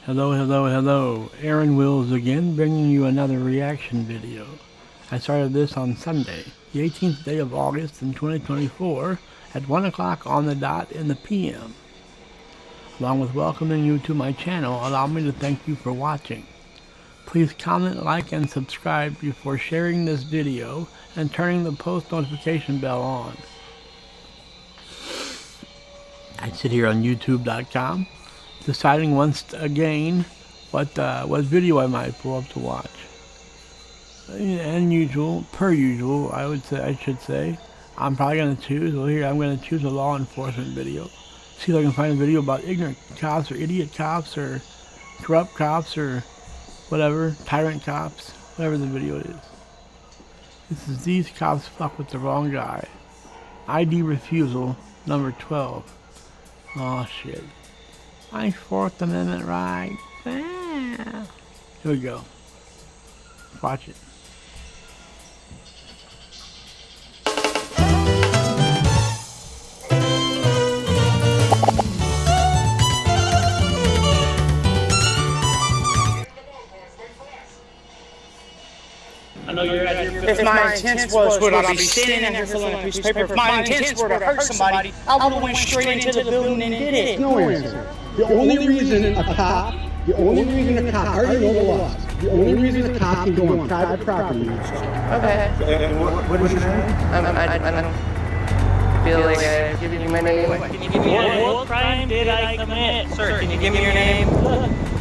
Hello, hello, hello. Aaron Wills again, bringing you another reaction video. I started this on Sunday, the 18th day of August in 2024, at 1 o'clock on the dot in the PM. Along with welcoming you to my channel, allow me to thank you for watching. Please comment, like, and subscribe before sharing this video and turning the post notification bell on. I sit here on YouTube.com. deciding once again what video I might pull up to watch. Per usual, I should say, I'm probably gonna choose. Well, here I'm gonna choose a law enforcement video. See if I can find a video about ignorant cops or idiot cops or corrupt cops or whatever, tyrant cops, whatever the video is. This is these cops fuck with the wrong guy. ID refusal number 12. Oh shit. My Fourth Amendment right. Ah. Here we go. Watch it. I know you're at your If my intent was, would I be standing in here filling a piece of paper? If my intent were to hurt somebody, I would have went straight into the building and did it. No answer. The only reason a cop, I already know the laws. The only reason a cop can go on private property. Okay. What is your name? I don't feel like I've given you my name. Can you give me your name? What crime did I commit? Sir, can you give me your name?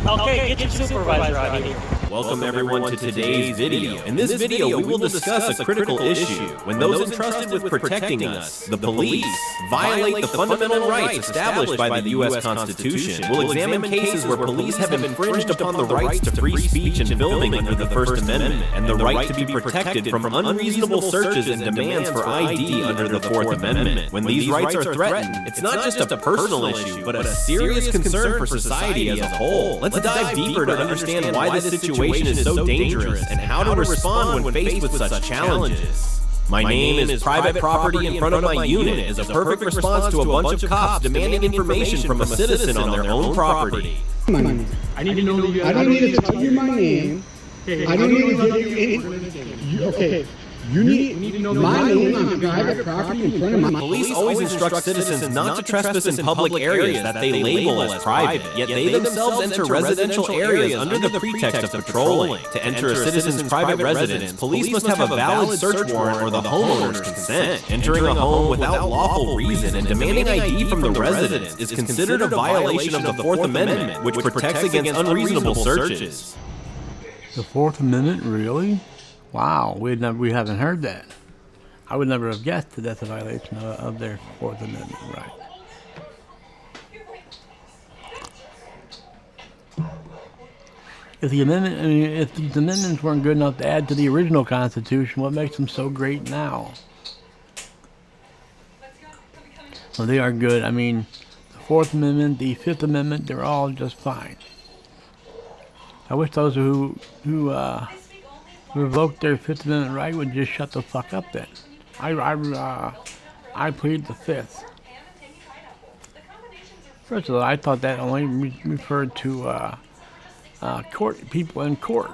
Okay, get your supervisor out here. Welcome everyone to today's video. In this video, we will discuss a critical issue. When those entrusted with protecting us, the police, violate the fundamental rights established by the U.S. Constitution, we'll examine cases where police have infringed upon the rights to free speech and filming under the First Amendment, and the right to be protected from unreasonable searches and demands for ID under the Fourth Amendment. When these rights are threatened, it's not just a personal issue, but a serious concern for society as a whole. Let's dive deeper to understand why this situation is so dangerous and how to respond when faced with such challenges. My name is Private Property in front of my unit is a perfect response to a bunch of cops demanding information from a citizen on their own property. I need to know that I don't need to tell you my name. I don't need to give you any. Okay. You need to know my name on private property in front of my... Police always instruct citizens not to trespass in public areas that they label as private, yet they themselves enter residential areas under the pretext of patrolling. To enter a citizen's private residence, police must have a valid search warrant or the homeowner's consent. Entering a home without lawful reason and demanding ID from the resident is considered a violation of the Fourth Amendment, which protects against unreasonable searches. The Fourth Amendment, really? Wow, we haven't heard that. I would never have guessed that that's a violation of their Fourth Amendment right. If these amendments weren't good enough to add to the original Constitution, what makes them so great now? Well, they are good. I mean, the Fourth Amendment, the Fifth Amendment, they're all just fine. I wish those who revoked their Fifth Amendment right would just shut the fuck up then. I plead the Fifth. First of all, I thought that only referred to people in court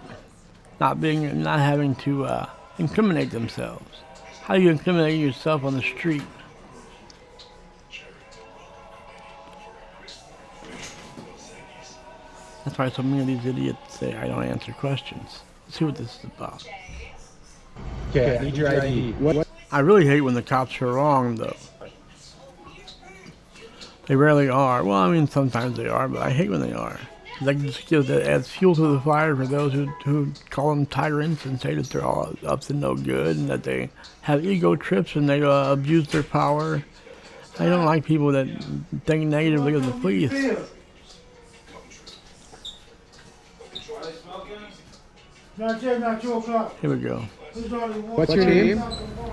not having to incriminate themselves. How do you incriminate yourself on the street? That's why so many of these idiots say I don't answer questions. Let's see what this is about. Okay, I need your ID. What? I really hate when the cops are wrong, though. They rarely are. Well, I mean, sometimes they are, but I hate when they are. That just adds fuel to the fire for those who call them tyrants and say that they're all up to no good and that they have ego trips and they abuse their power. I don't like people that think negatively of the police. Here we go. What's your name?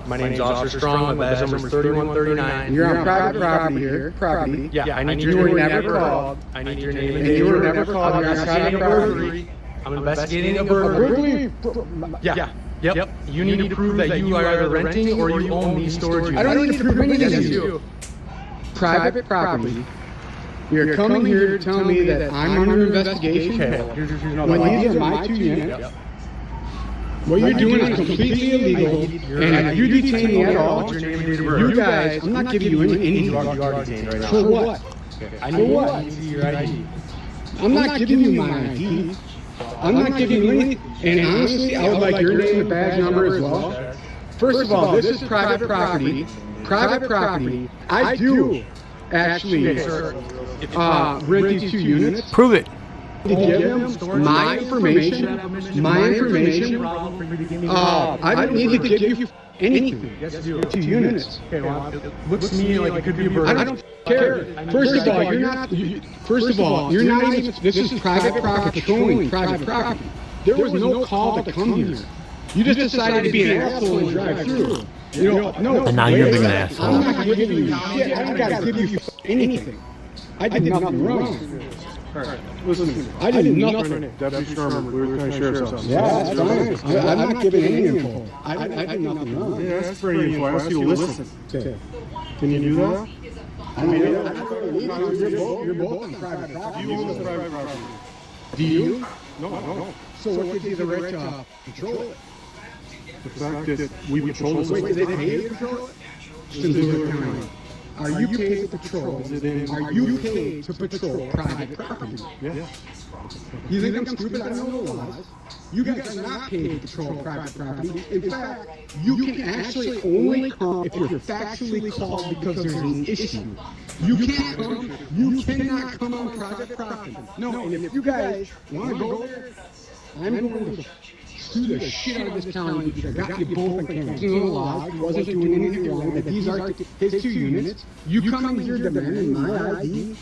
My name's Officer Strong. My badge number is 3139. You're on private property here. Property. Yeah, I need You your were name. never called. I need your name. And you were never called. You're investigating on a private burglary. I'm investigating a A burglary. burglary? Yeah. Yep. You need to prove that you are either renting or you own these storage units. I don't need to prove anything Yes, to you you. do. Private property. You're coming here to tell me that I'm under investigation. Okay, well, here's another When one. these are my 2 units. What you're doing is completely illegal, and if you detain me at all, What's your name and date of birth? you guys, I'm not giving you anything. You are detained right now. For what? I For need what? to see your ID. I'm not giving you my ID. I'm not giving you anything. And honestly, I would like your name and badge number as well. First of all, this is private property. Private property. I do actually rent these 2 units. Prove it. To give them my information. I don't need to give you anything. Yes, you do. 2 units. Okay, well, it looks to me like it could be a I burden. don't care. First of all, you're not. First of all, you're not even. This is private property. Patrolling private property. There was no call to come here. You just decided to be an asshole and drive through. You know, no. And now you're being an asshole. I'm not giving you shit. I don't gotta give you anything. I did nothing wrong. Listen, I did nothing. Deputy Sherman, Lewis County Sheriff's Office. Yeah, that's fine. I'm not giving any info. I did nothing wrong. Yeah, that's for any info. I ask you to listen. Okay. Can you do that? I mean, you're both on private property. You own this private property. Do you? No. So what gives you the right to control it? The fact that we patrol this. Wait, do they pay you to control it? In Lewis County. Are you paid to patrol? Are you paid to patrol private property? Yeah. You think I'm stupid? I don't know laws. You guys are not paid to patrol private property. In fact, you can actually only come if you're factually called because there's an issue. You can't come. You cannot come on private property. No, and if you guys want to go there, I'm going to sue the shit out of this county because I got you both on camera. There's no laws. He wasn't doing anything wrong. That these are his 2 units. You come in here demanding my ID.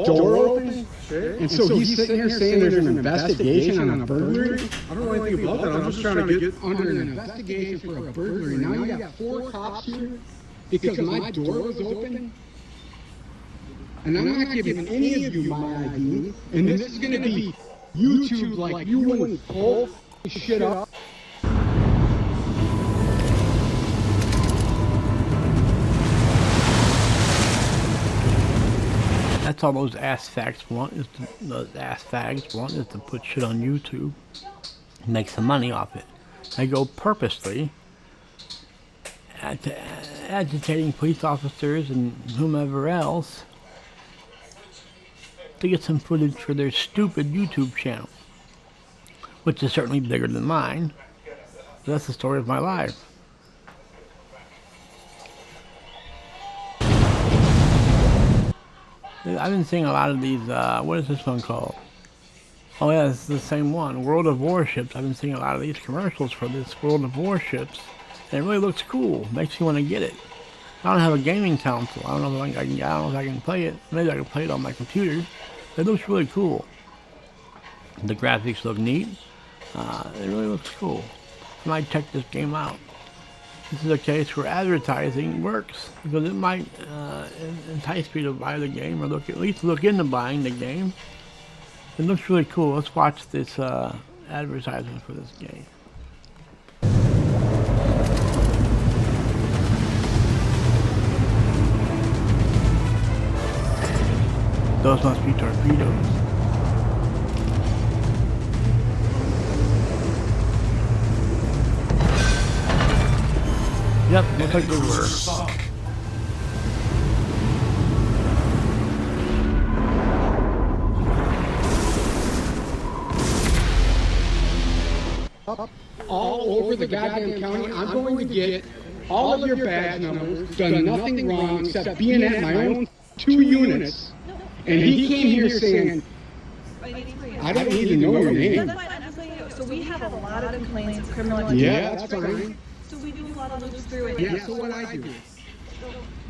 Door open, and so he's sitting here saying there's an investigation on a burglary. I don't know anything about that. I'm just trying to get Under an investigation for a burglary. Now you got 4 cops here because my door was open. And I'm not giving any of you my ID. And this is going to be YouTube like you wouldn't pull shit up. That's all those ass fags want is to put shit on YouTube and make some money off it. They go purposely agitating police officers and whomever else to get some footage for their stupid YouTube channel, which is certainly bigger than mine. But that's the story of my life. I've been seeing a lot of these, what is this one called? Oh yeah, it's the same one, World of Warships. I've been seeing a lot of these commercials for this World of Warships, and it really looks cool. Makes you want to get it. I don't have a gaming console. I don't know if I can play it. Maybe I can play it on my computer. It looks really cool. The graphics look neat. It really looks cool. I might check this game out. This is a case where advertising works because it might entice me to buy the game or at least look into buying the game. It looks really cool. Let's watch this advertisement for this game. Those must be torpedoes. Yep, looks like they were. All over the goddamn county. I'm going to get all of your badge numbers, done nothing wrong except being at my own 2 units. And he came here saying, I don't need to know your name. So we have a lot of complaints of criminal activity. Yeah, that's fine. So we do a lot of loops through it. Yeah, so what I do.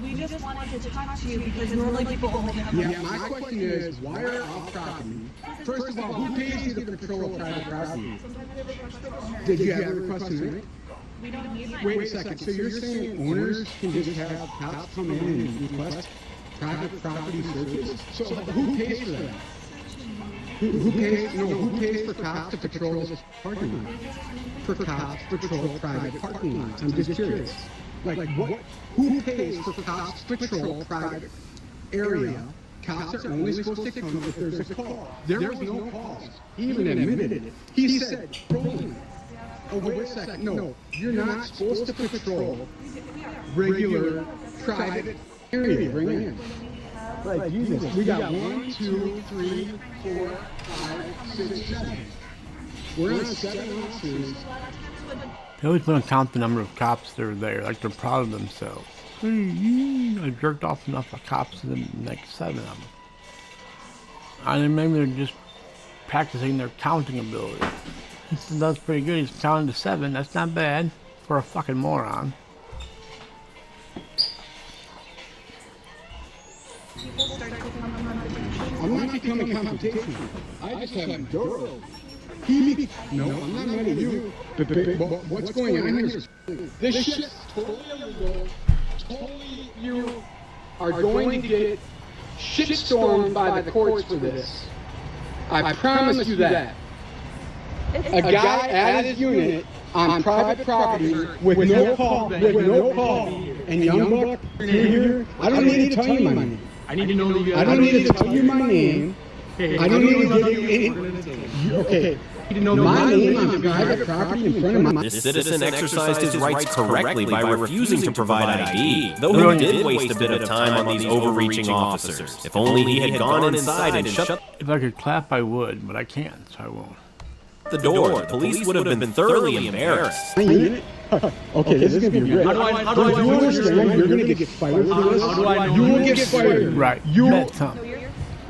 We just wanted to talk to you because normally people only have. Yeah, my question is, why are off property? First of all, who pays you to patrol private property? Did you ever request tonight? We don't need that. Wait a second, so you're saying owners can just have cops come in and request private property searches? So who pays for that? Who pays for cops to patrol this parking lot? For cops to patrol private parking lots? I'm just curious. Like what? Who pays for cops to patrol private area Cops are only supposed to come if there's a call. There was no calls. He even admitted it. He said, patrolling. Oh, wait a second. No, you're not supposed to patrol regular private area. Bring in. Like, Jesus. We got 1, 2, 3, 4, 5, 6, 7. We're on 7 officers. They always want to count the number of cops that are there, like they're proud of themselves. I jerked off enough of cops to the next 7 of them. I mean, maybe they're just practicing their counting ability. He said that's pretty good. He's counting to 7. That's not bad for a fucking moron. I'm not becoming confrontational. I just have thorough. No, I'm not mad at you. But what's going on here is this shit's totally illegal. Totally, you are going to get shitstormed by the courts for this. I promise you that. A guy at his unit on private property with no call, and young buck, you're here. I don't need to tell you my name. I need to know that you I don't need to tell you my name. I don't need to give you any. Okay. My name on private property in front of my. This citizen exercised his rights correctly by refusing to provide ID, though he did waste a bit of time on these overreaching officers. If only he had gone inside and shut If I could clap, I would, but I can't, so I won't. the door. The police would have been thoroughly embarrassed. Okay, this is gonna be real. How do I You understand? You're gonna get fired for this. How do I know You will this? get fired. Right. You. Bet some.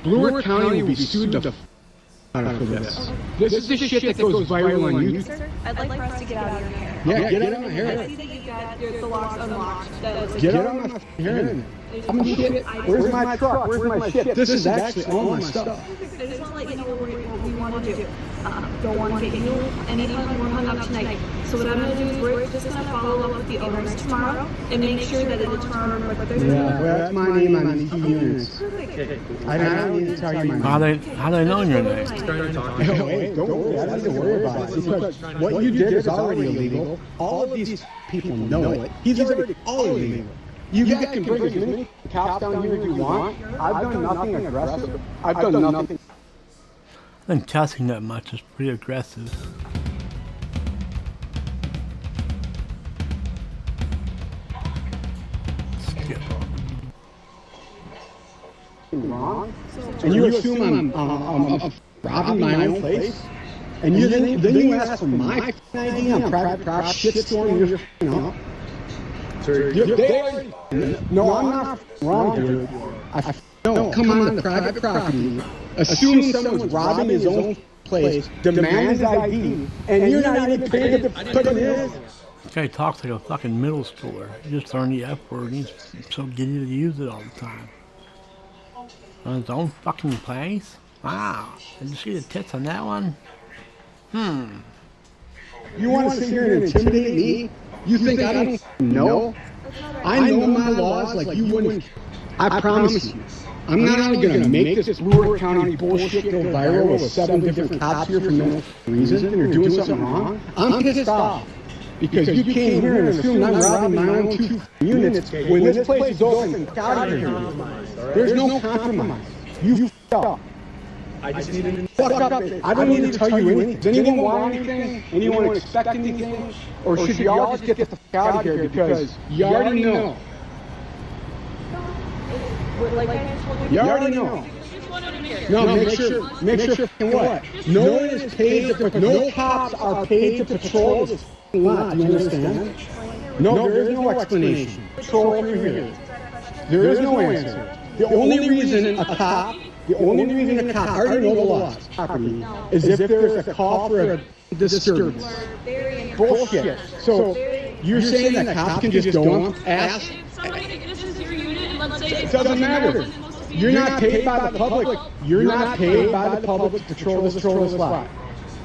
Blue County will be sued the out of for this. This is the shit that goes viral on YouTube. Sir, I'd like for us to get out of your hair. Yeah, get out of my I hair. see that you've got the locks unlocked. That looks like Get out of my hair. I'm shit. Where's my truck? Where's my shit? This is actually all my stuff. I just want to let you know what we want to do. Don't want to get you anytime we're hung up tonight. So what I'm going to do is we're just going to follow up with the owners tomorrow and make sure that it's tomorrow. But there's Well, that's my name on these 2 units. I don't need to tell you my name. How they know your name? Hey, don't worry. I don't need to worry about it because what you did is already illegal. All of these people know it. He's already all illegal. You guys can bring as many cops down here as you want. I've done nothing aggressive. I've done nothing. I think cussing that much is pretty aggressive. Skip. Wrong. And you assume I'm robbing my own place. And then you ask for my ID on private property, shitstorm your up. No, I'm not wrong, dude. No, come on the private property, assume someone's robbing his own place, demand his ID, and you're not even paying to put it in. This guy talks like a fucking middle schooler. He just learned the F word and he's so giddy to use it all the time. On his own fucking place? Wow. Did you see the tits on that one? You want to sit here and intimidate me? You think I don't know? I know my laws like you wouldn't. I promise you. I'm not only going to make this Brewer County bullshit go viral with 7 different cops here for no reason and you're doing something wrong. I'm pissed off because you came here and assumed I'm robbing my own 2 units when this place is open. Get out of here. There's no compromise. You f***ed up. I just need to Fuck up. I don't need to tell you anything. Does anyone want anything? Anyone expect anything? Or should y'all just get the fuck out of here because you already know. You already know. No, make sure f***ing what? No one is paid to, no cops are paid to patrol this f***ing lot, do you understand? No, there is no explanation. Patrol through here. There is no answer. The only reason a cop, I already know the laws, property, is if there's a call for a disturbance. Bullshit. So, you're saying that cops can just go up, ask? It doesn't matter. You're not paid by the public. You're not paid by the public to patrol this lot.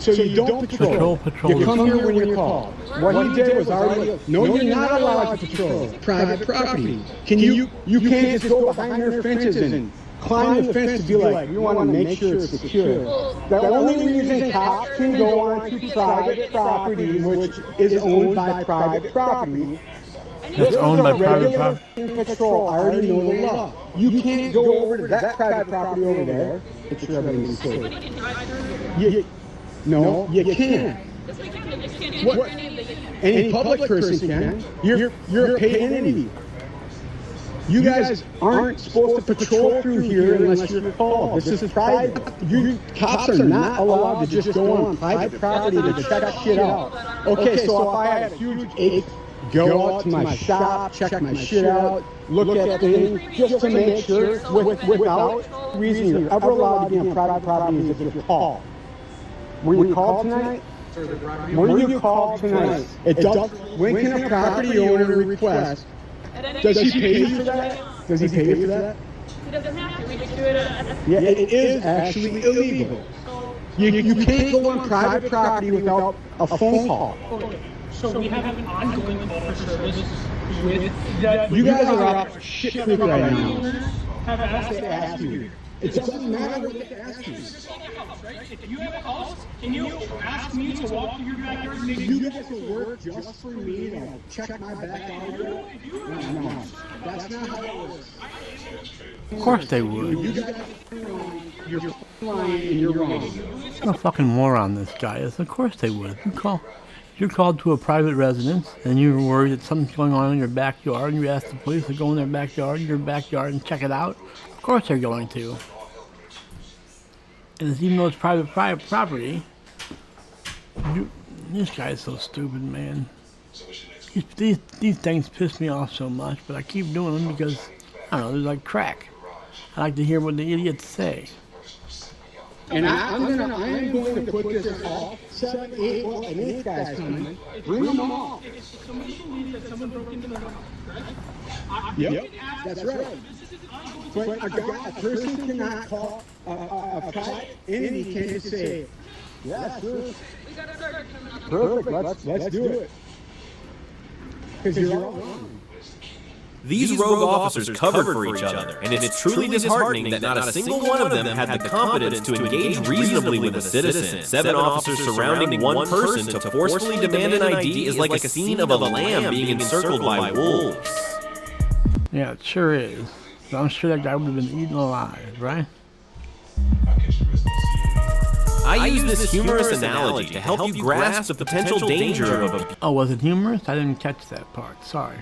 So you don't patrol. You come here when you're called. What he did was already. No, you're not allowed to patrol private property. You can't just go behind your fences and climb the fence to be like, we want to make sure it's secure. The only reason cops can go onto private property, which is owned by private property, That's owned by private property. Patrol, I already know the law. You can't go over to that private property over there. Make sure everything's safe. No, you can't. What? Any public person can. You're a paid entity. You guys aren't supposed to patrol through here unless you're called. This is private. You cops are not allowed to just go on private property to check shit out. Okay, so if I had a huge ache, go out to my shop, check my shit out, look at things, just to make sure, without reason you're ever allowed to be on private property is if you're called. Were you called tonight? Were you called tonight? When can a property owner request? Does he pay you for that? Does he pay you for that? He doesn't have to. We just do it at Yeah, it is actually illegal. You can't go on private property without a phone call. So we have an ongoing call for service with that. You guys are off shit creek right now. Have asked To ask you. It doesn't matter what they ask you. if you have a house, can you ask me to walk through your backyard and make You guys will work just for me to check my back out. No, that's not how it works. Of course they would. You guys are wrong. You're lying and you're wrong. What a fucking moron this guy is. Of course they would. You're called to a private residence and you're worried that something's going on in your backyard and you ask the police to go in their backyard, and check it out. Of course they're going to. And even though it's private property, this guy is so stupid, man. These things piss me off so much, but I keep doing them because, I don't know, they're like crack. I like to hear what the idiots say. And I am going to put this off. 7, 8, well, and 8 guys coming. Bring them off. If somebody believes that someone broke into the house, right? Yep, that's right. But a person cannot call a private entity can't just say, yeah, sure. Perfect, let's do it. Because you're all wrong. These rogue officers covered for each other, and it's truly disheartening that not a single one of them had the confidence to engage reasonably with a citizen. 7 officers surrounding one person to forcefully demand an ID is like a scene of a lamb being encircled by wolves. Yeah, it sure is. So I'm sure that guy would have been eaten alive, right? I use this humorous analogy to help you grasp the potential danger of abuse. Oh, was it humorous? I didn't catch that part. Sorry.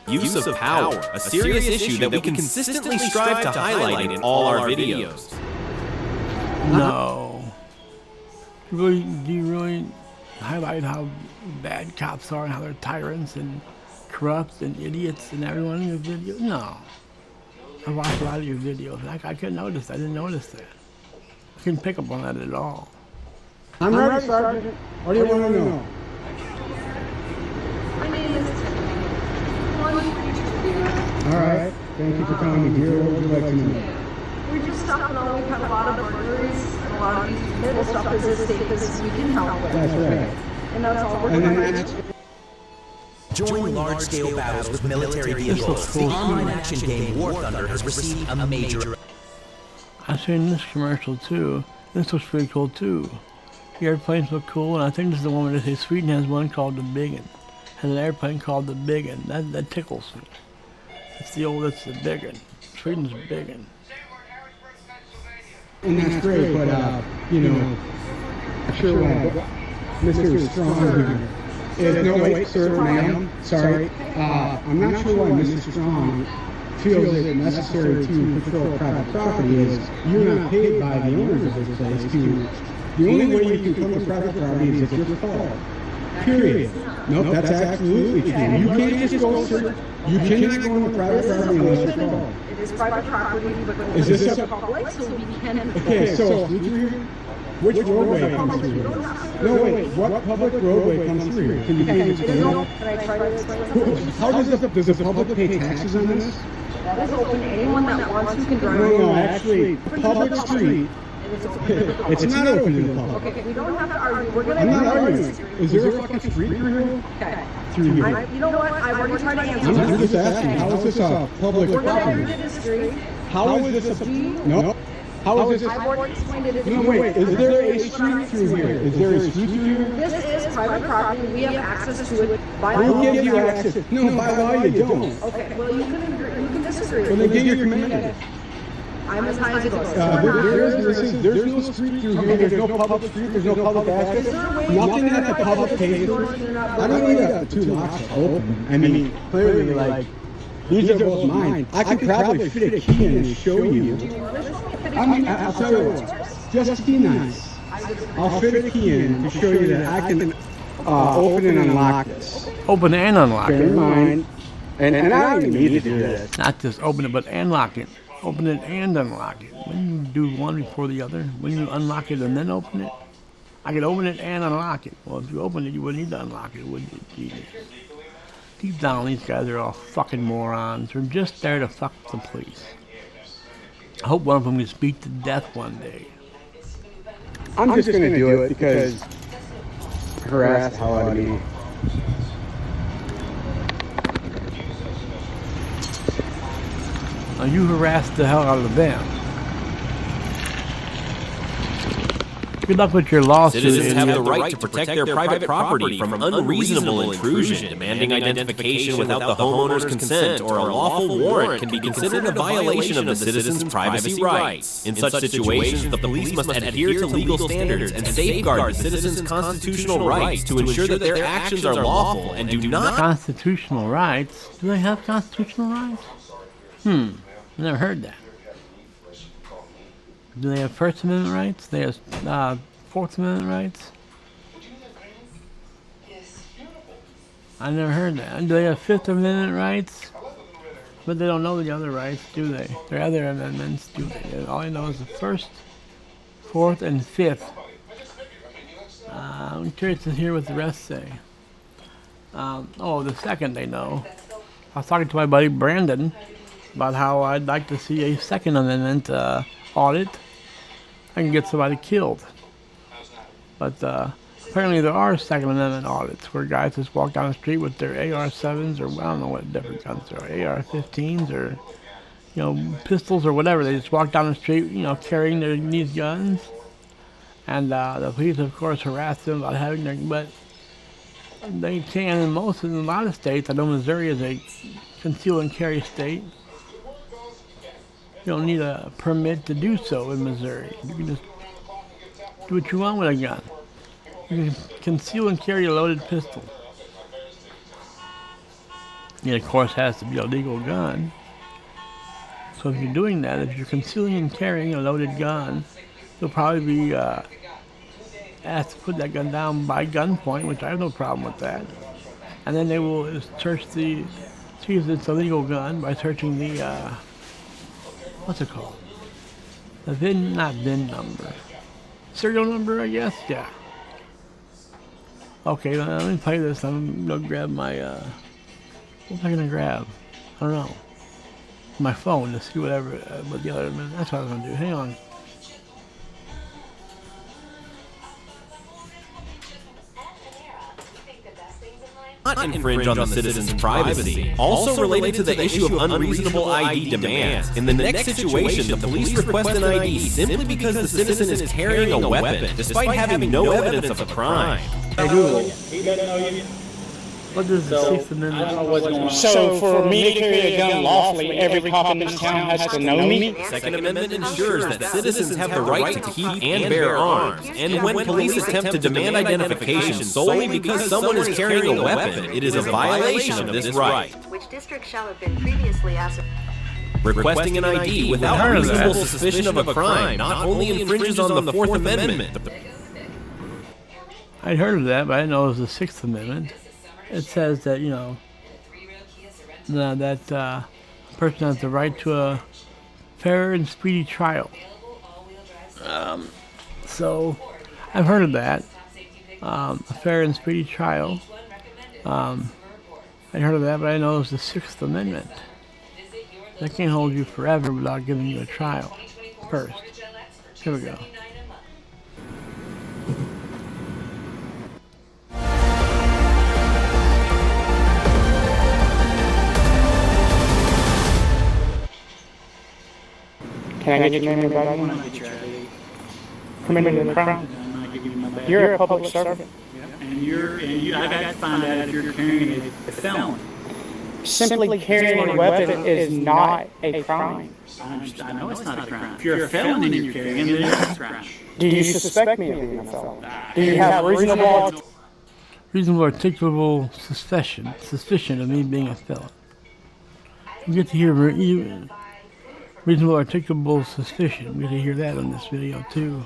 Use of power, a serious issue that we consistently strive to highlight in all our videos. No. Do you really highlight how bad cops are and how they're tyrants and corrupt and idiots and everyone in your video? No. I watched a lot of your videos. I couldn't notice. I didn't notice that. I couldn't pick up on that at all. I'm ready, Sergeant. What do you want to know? My name is All right. Thank you for coming here. What would you like to know? We're just stopping on. We've had a lot of burglaries and a lot of these little stuff is as safe as we can help with. That's right. And that's all we're And doing. then that's Join large-scale battles with military vehicles. The online action game War Thunder has received a major... I've seen this commercial too. This looks pretty cool too. The airplanes look cool, and I think this is the one where they say Sweden has one called the Biggin. Has an airplane called the Biggin. That tickles me. It's the Biggin. Sweden's Biggin. And that's great, but you know, sure, Mr. Strong here. No, wait, sir, ma'am. Sorry. I'm not sure why Mr. Strong feels it necessary to patrol private property is you're not paid by the owners of this place to. The only way you can come to private property is if you're called. Period. Nope, that's absolutely true. You can't just go, sir. You cannot go on private property unless you're called. It is private property, but Is this a public, so we can. Okay, so which roadway comes through here? No, wait, what public roadway comes through here? Can you please explain that? Can I try to explain? How does the public pay taxes on this? That is open to anyone that wants to can drive. No, actually, public street. It's not open to the public. Okay, we don't have to argue. We're gonna. I'm not arguing. Is there a fucking street through here? Okay. Through here. You know what? I've already tried to answer. I'm just asking, how is this a public We're gonna property? agree to the street. How is this a... No. How is this? I've already explained it. No, wait, is there a street through here? Is there a street through here? This is private property. We have access to it by Who law. gives you access? No, by law you don't. Okay, well, you can disagree. Well, then get your commander. I'm as high as it goes. There's no street through here, there's no public street, there's no public access. Nothing that the public pays for. I don't know that the two locks are open. I mean, clearly, like, these are both mine. I could probably fit a key in and show you. I mean, I'll tell you what, just be nice. I'll fit a key in to show you that I can open and unlock this. Open and unlock Bear it. in mind, and I don't even need to do this. Not just open it, but unlock it. Open it and unlock it. When you do one before the other, when you unlock it and then open it, I could open it and unlock it. Well, if you open it, you wouldn't need to unlock it, would you? Jesus. Deep down, these guys are all fucking morons. They're just there to fuck the police. I hope one of them gets beat to death one day. I'm just gonna do it because harass the hell out of me. Now you harassed the hell out of them. Good luck with your lawsuit. Citizens have idiot. the right to protect their private property from unreasonable intrusion. Demanding identification without the homeowner's consent or a lawful warrant can be considered a violation of the citizen's privacy rights. In such situations, the police must adhere to legal standards and safeguard the citizen's constitutional rights to ensure that their actions are lawful and do not... Constitutional rights? Do they have constitutional rights? I never heard that. Do they have First Amendment rights? They have Fourth Amendment rights? I never heard that. Do they have Fifth Amendment rights? But they don't know the other rights, do they? Their other amendments, do they? All I know is the First, Fourth, and Fifth. I'm curious to hear what the rest say. The second they know. I was talking to my buddy Brandon about how I'd like to see a Second Amendment audit. I can get somebody killed. But apparently there are Second Amendment audits where guys just walk down the street with their AR-7s, or I don't know what different guns there are, AR-15s, or pistols or whatever. They just walk down the street, carrying these guns, and the police, of course, harass them about having their. But they can in a lot of states. I know Missouri is a conceal and carry state. You don't need a permit to do so in Missouri. You can just do what you want with a gun. You can conceal and carry a loaded pistol. It, of course, has to be a legal gun. So if you're doing that, if you're concealing and carrying a loaded gun, you'll probably be asked to put that gun down by gunpoint, which I have no problem with that. And then they will search see if it's a legal gun by searching the what's it called? The not VIN number. Serial number, I guess? Yeah. Okay, let me play this. I'm gonna grab my, what am I gonna grab? I don't know. My phone to see what the other, that's what I was gonna do. Hang on. not infringe on the citizen's privacy. Also related to the issue of unreasonable ID demands. In the next situation, the police request an ID simply because the citizen is carrying a weapon, despite having no evidence of a crime. What does the Sixth Amendment? So for me to carry a gun lawfully, every cop in this town has to know me? The Second Amendment ensures that citizens have the right to keep and bear arms, and when police attempt to demand identification solely because someone is carrying a weapon, it is a violation of this right. Which district shall have been previously ascertained. Requesting an ID without reasonable suspicion of a crime not only infringes on the Fourth Amendment. I'd heard of that, but I didn't know it was the Sixth Amendment. It says that, that a person has the right to a fair and speedy trial. So I've heard of that, a fair and speedy trial. I heard of that, but I didn't know it was the Sixth Amendment. They can't hold you forever without giving you a trial first. Here we go. Can I get your name and badge? When I get your ID, Committed a crime. I'm not giving you my badge. You're a public servant. And I got to find out if you're carrying a felon. Simply carrying a weapon is not a crime. I know it's not a crime. If you're a felon and you're carrying it, it's a crime. Do you suspect me of being a felon? Do you have reasonable articulable suspicion of me being a felon. You get to hear reasonable articulable suspicion. We get to hear that on this video too.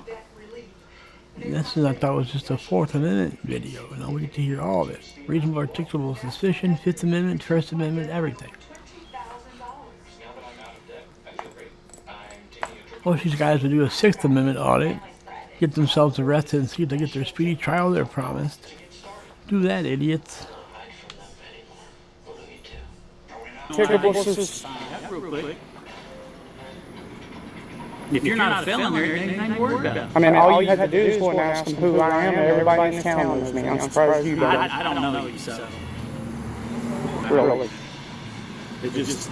This is, I thought, was just a Fourth Amendment video. You know, we get to hear all of it. Reasonable articulable suspicion, Fifth Amendment, First Amendment, everything. Most of these guys will do a Sixth Amendment audit, get themselves arrested and see if they get their speedy trial they're promised. Do that, idiots. If you're not a felon, there ain't anything to worry about. I mean, all you had to do is go and ask them who I am, and everybody in this town knows me. I'm surprised you don't. I don't know you, so. Really? It just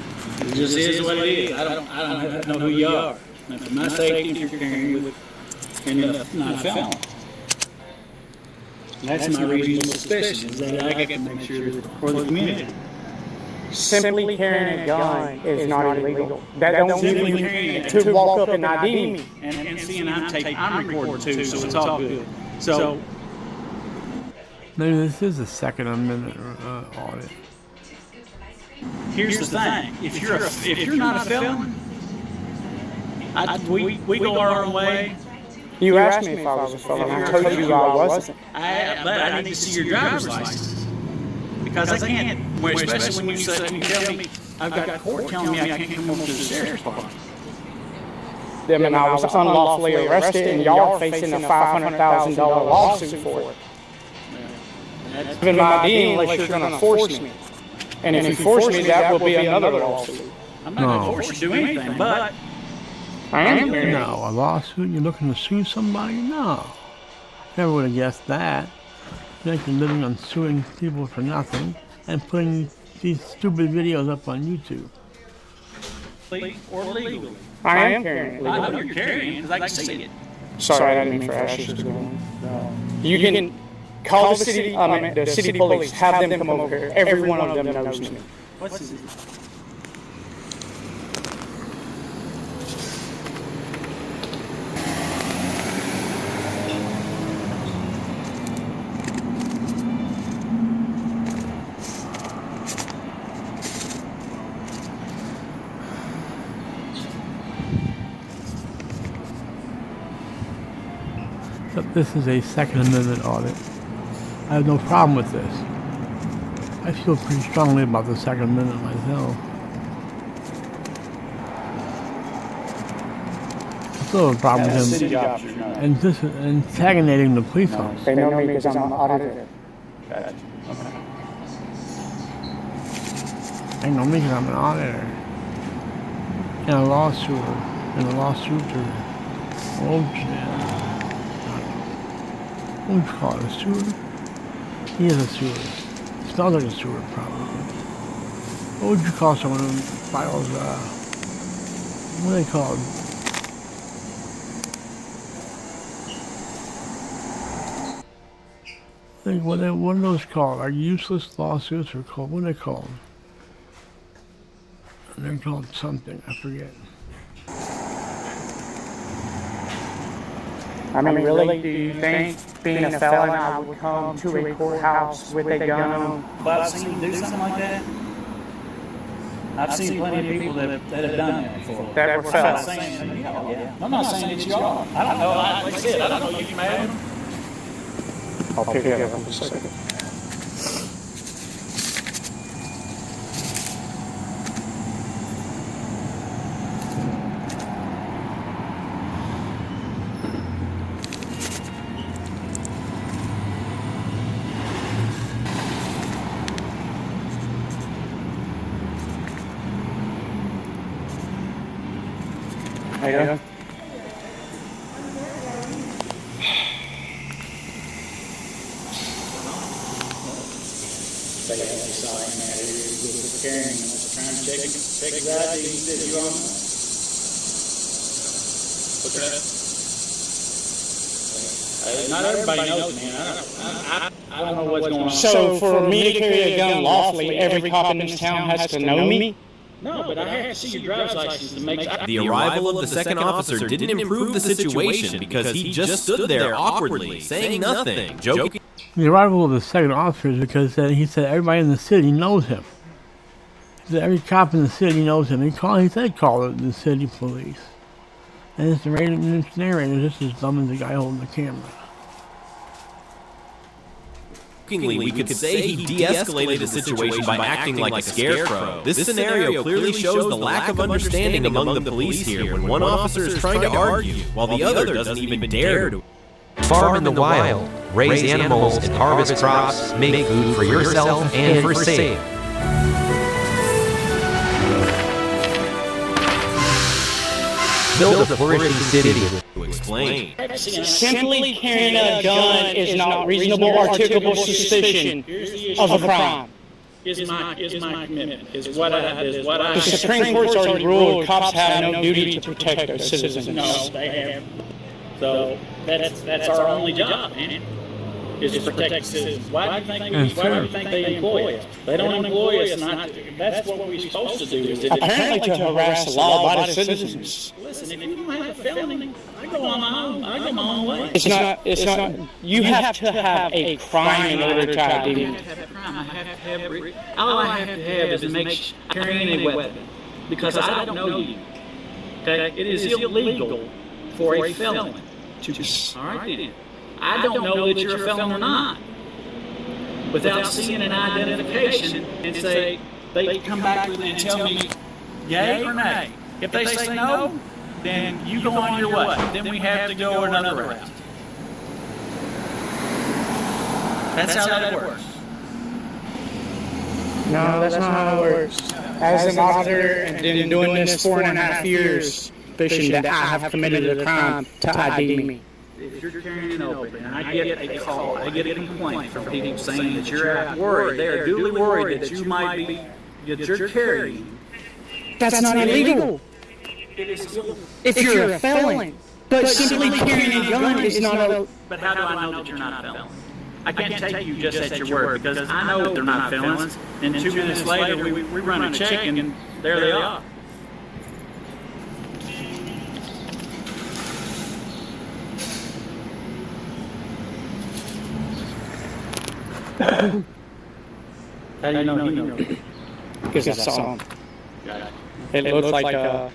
is what it is. I don't know who you are. And for my safety, if you're carrying with and not a felon. That's my reasonable suspicion, is that I get to make sure that for the community. Simply carrying a gun is not illegal. That don't mean you to walk up and ID me. And seeing I'm recording too, so it's all good. So maybe this is a Second Amendment audit. Here's the thing: if you're not a felon, we go our own way. You asked me if I was a felon. I told you I wasn't. But I need to see your driver's license. Because I can't, especially when you tell me, I've got court telling me I can't come over to the sheriff's department. I mean, I was unlawfully arrested and y'all are facing a $500,000 lawsuit for it. Even my ID unless you're going to force me. And if you force me, that will be another lawsuit. I'm not going to force you to do anything, but... I am here. No, a lawsuit? You're looking to sue somebody? No. Never would have guessed that. Making a living on suing people for nothing and putting these stupid videos up on YouTube. Or legally. I am carrying it. I know you're carrying it because I can see it. Sorry, I didn't mean for ashes to go on. You can call the city police, have them come over here. Every one of them knows me. What's his name? But this is a Second Amendment audit. I have no problem with this. I feel pretty strongly about the Second Amendment myself. I still have a problem with him antagonating the police officer. They know me because I'm an auditor. They know me because I'm an auditor. And a lawsuit. What would you call it, a sewer? He is a sewer. Smells like a sewer, probably. What would you call someone who files, what are they called? I think what are those called? Are useless lawsuits or called, what are they called? They're called something, I forget. I mean, really, do you think being a felon, I would come to a courthouse with a gun on? But I've seen him do something like that. I've seen plenty of people that have done that before. That were felons. I'm not saying it's y'all. I don't know. Like I said, I don't know if you mad at them. I'll pick it up in a second. How you doing? Not everybody knows, man. I don't know what's going on. So for me to carry a gun lawfully, every cop in this town has to know me? No, but I have to see your driver's license to make. The arrival of the second officer didn't improve the situation because he just stood there awkwardly, saying nothing, joking. The arrival of the second officer is because he said everybody in the city knows him. He said every cop in the city knows him. He said call the city police. And this narrator just as dumb as the guy holding the camera. We could say he de-escalated the situation by acting like a scarecrow. This scenario clearly shows the lack of understanding among the police here when one officer is trying to argue while the other doesn't even dare to. Farm in the wild, raise animals and harvest crops, make food for yourself and for sale. Build a flourishing city. To explain. Simply carrying a gun is not reasonable articulable suspicion of a crime. Is my commitment. Is what I. The Supreme Court's already ruled cops have no duty to protect their citizens. No, they have. So that's our only job, man. Is to protect citizens. Why do you think they employ us? They don't employ us. That's what we're supposed to do. Apparently to harass the law-abiding citizens. Listen, if you don't have a felony, I go on my own way. It's not. You have to have a crime in order to ID me. All I have to have is to make carrying a weapon, because I don't know you. Okay, it is illegal for a felon to. All right, then. I don't know that you're a felon or not without seeing an identification and say, they come back with it and tell me yay or nay. If they say no, then you go on your way. Then we have to go another route. That's how that works. No, that's not how it works. As an auditor and been doing this 4.5 years, fishing that I have committed a crime to ID me. If you're carrying an open, and I get a call, I get a complaint from people saying that you're worried, they are duly worried that you might be, that you're carrying. That's not illegal. It is illegal. If you're a felon. But simply carrying a gun is not a... But how do I know that you're not a felon? I can't take you just at your word, because I know that they're not felons, and 2 minutes later we run a check and there they are. How do you know he knows? Because I saw him. Got it. It looked like a...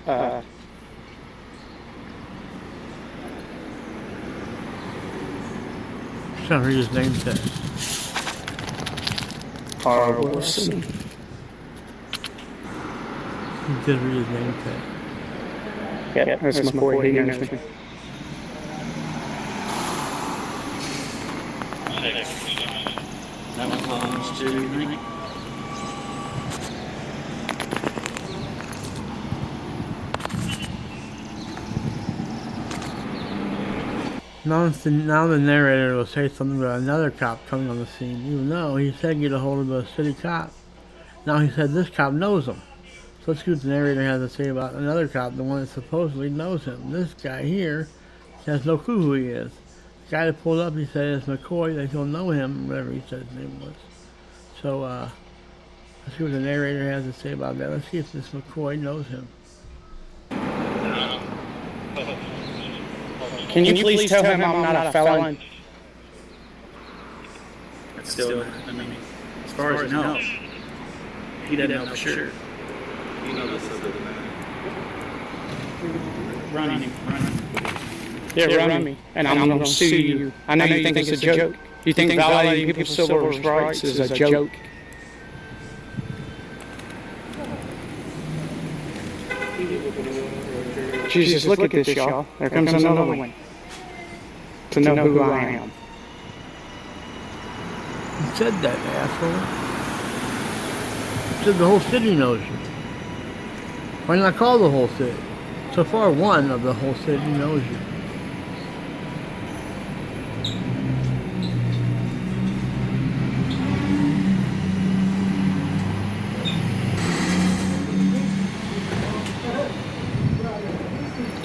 Trying to read his name tag. Wilson. He did read his name tag. Yeah, that's McCoy. He knows me. That belongs to me. Now the narrator will say something about another cop coming on the scene, even though he said get a hold of a city cop. Now he said this cop knows him. So let's see what the narrator has to say about another cop, the one that supposedly knows him. This guy here has no clue who he is. The guy that pulled up, he said it's McCoy, they don't know him, whatever he said his name was. So let's see what the narrator has to say about that. Let's see if this McCoy knows him. Can you please tell him I'm not a felon? That's still, I mean, as far as you know, he doesn't know for sure. You know this is running. Yeah, run me. And I'm going to sue you. I know you think it's a joke. You think violating people's civil rights is a joke. Jesus, look at this, y'all. There comes another one. To know who I am. He said that, asshole. He said the whole city knows you. Why not call the whole city? So far, one of the whole city knows you.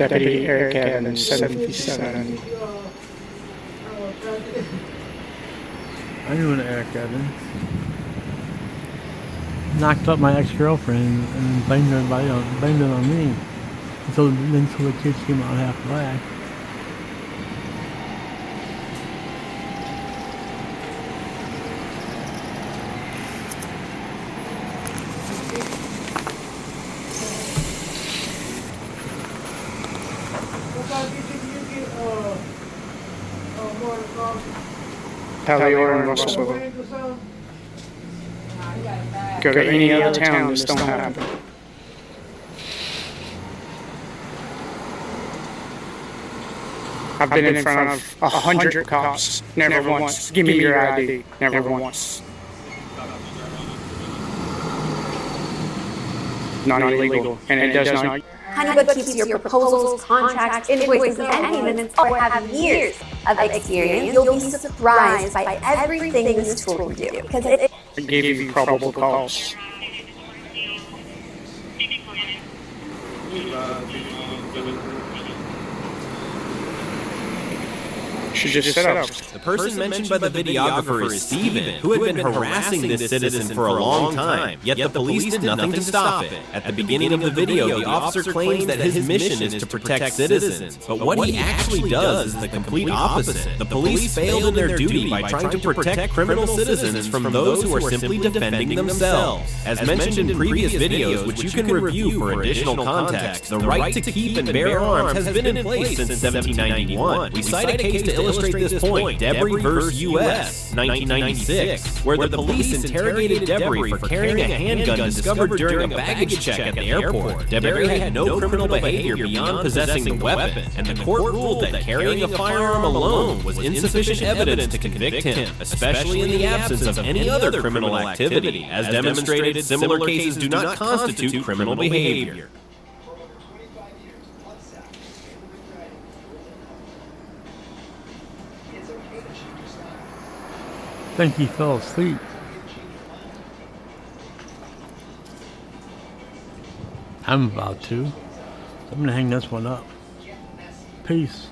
Deputy Eric Evans, 77. I knew an Eric Evans. Knocked up my ex-girlfriend and blamed everybody on, blamed it on me. Until the kids came out half black. Palior and Russellville. Go to any other town, this don't happen. I've been in front of 100 cops, never once. Give me your ID, never once. Not illegal, and it does not. Honeybook keeps your proposals, contracts, invoices, and payments or have years of experience. You'll be surprised by everything this tool can do because it gave you probable cause. Should just set up. The person mentioned by the videographer is Steven, who had been harassing this citizen for a long time, yet the police did nothing to stop it. At the beginning of the video, the officer claims that his mission is to protect citizens, but what he actually does is the complete opposite. The police failed in their duty by trying to protect criminal citizens from those who are simply defending themselves. As mentioned in previous videos, which you can review for additional context, the right to keep and bear arms has been in place since 1791. We cite a case to illustrate this point, Debris vs. U.S., 1996, where the police interrogated Debris for carrying a handgun discovered during a baggage check at the airport. Debris had no criminal behavior beyond possessing the weapon, and the court ruled that carrying a firearm alone was insufficient evidence to convict him, especially in the absence of any other criminal activity. As demonstrated, similar cases do not constitute criminal behavior. I think he fell asleep. I'm about to. I'm gonna hang this one up. Peace.